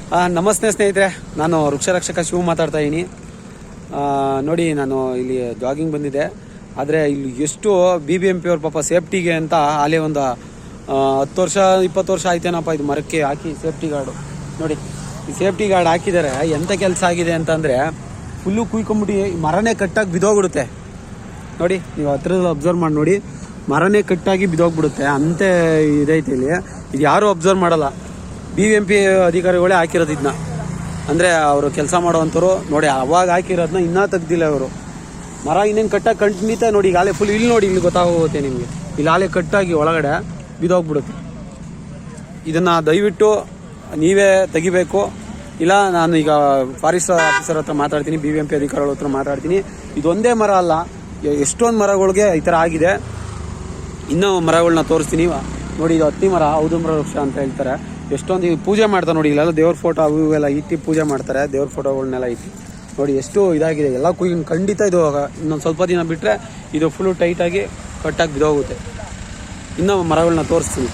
ನಮಸ್ತೆ ಸ್ನೇಹಿತರೆ, ನಾನು ವೃಕ್ಷರಕ್ಷಕ ಶಿವ ಮಾತಾಡ್ತಾ ಇದ್ದೀನಿ. ನೋಡಿ, ನಾನು ಇಲ್ಲಿ ಜಾಗಿಂಗ್ ಬಂದಿದ್ದೆ. ಆದರೆ ಇಲ್ಲಿ ಎಷ್ಟು BBMP ಅವ್ರ ಪಾಪ ಸೇಫ್ಟಿಗೆ ಅಂತ ಅಲ್ಲಿ ಒಂದು 10 ವರ್ಷ 20 ವರ್ಷ ಆಯ್ತೇನಪ್ಪ ಇದು ಮರಕ್ಕೆ ಹಾಕಿ ಸೇಫ್ಟಿ ಗಾರ್ಡು. ನೋಡಿ, ಈ ಸೇಫ್ಟಿ ಗಾರ್ಡ್ ಹಾಕಿದ್ದಾರೆ. ಎಂಥ ಕೆಲಸ ಆಗಿದೆ ಅಂತಂದರೆ ಫುಲ್ಲು ಕುಯ್ಕೊಂಬಿಟ್ಟು ಮರನೇ ಕಟ್ಟಾಗಿ ಬಿದ್ದೋಗ್ಬಿಡುತ್ತೆ. ನೋಡಿ, ನೀವು ಹತ್ರದಲ್ಲಿ ಅಬ್ಸರ್ವ್ ಮಾಡಿ ನೋಡಿ, ಮರನೇ ಕಟ್ಟಾಗಿ ಬಿದ್ದೋಗ್ಬಿಡುತ್ತೆ. ಅಂತೆ ಇದೈತೆ ಇಲ್ಲಿ. ಇದು ಯಾರೂ ಅಬ್ಸರ್ವ್ ಮಾಡಲ್ಲ. BBMP ಅಧಿಕಾರಿಗಳೇ ಹಾಕಿರೋದು ಇದನ್ನ. ಅಂದರೆ ಅವರು ಕೆಲಸ ಮಾಡೋವಂಥವ್ರು ನೋಡಿ, ಅವಾಗ ಹಾಕಿರೋದನ್ನ ಇನ್ನೂ ತೆಗ್ದಿಲ್ಲ ಅವರು. ಮರ ಇನ್ನೇನು ಕಟ್ಟಾಗಿ ಖಂಡಿತ ನೋಡಿ, ಈಗ ಆಲೆ ಫುಲ್ ಇಲ್ಲಿ ನೋಡಿ, ಇಲ್ಲಿ ಗೊತ್ತಾಗೋಗುತ್ತೆ ನಿಮಗೆ. ಇಲ್ಲಿ ಆಲೆ ಕಟ್ಟಾಗಿ ಒಳಗಡೆ ಬಿದ್ದೋಗ್ಬಿಡುತ್ತೆ. ಇದನ್ನು ದಯವಿಟ್ಟು ನೀವೇ ತೆಗಿಬೇಕು. ಇಲ್ಲ, ನಾನು ಈಗ ಫಾರೆಸ್ಟ್ ಆಫೀಸರ್ ಹತ್ರ ಮಾತಾಡ್ತೀನಿ, BBMP ಅಧಿಕಾರಿಗಳ ಹತ್ರ ಮಾತಾಡ್ತೀನಿ. ಇದೊಂದೇ ಮರ ಅಲ್ಲ, ಎಷ್ಟೊಂದು ಮರಗಳಿಗೆ ಈ ಥರ ಆಗಿದೆ. ಇನ್ನೂ ಮರಗಳನ್ನ ತೋರಿಸ್ತೀನಿ. ನೋಡಿ, ಇದು ಹತ್ತಿ ಮರ, ಔದುಂಬರ ವೃಕ್ಷ ಅಂತ ಹೇಳ್ತಾರೆ. ಎಷ್ಟೊಂದು ಪೂಜೆ ಮಾಡ್ತಾರೆ ನೋಡಿ, ಇಲ್ಲೆಲ್ಲ ದೇವ್ರ ಫೋಟೋ ಅವು ಇವೆಲ್ಲ ಇಟ್ಟು ಪೂಜೆ ಮಾಡ್ತಾರೆ. ದೇವ್ರ ಫೋಟೋಗಳನ್ನೆಲ್ಲ ಇಟ್ಟು ನೋಡಿ ಎಷ್ಟು ಇದಾಗಿದೆ. ಎಲ್ಲ ಖಂಡಿತ ಇದು ಇನ್ನೊಂದು ಸ್ವಲ್ಪ ದಿನ ಬಿಟ್ಟರೆ ಇದು ಫುಲ್ಲು ಟೈಟಾಗಿ ಕಟ್ಟಾಗಿ ಬಿದ್ದೋಗುತ್ತೆ. ಇನ್ನೂ ಮರಗಳನ್ನ ತೋರಿಸ್ತೀನಿ.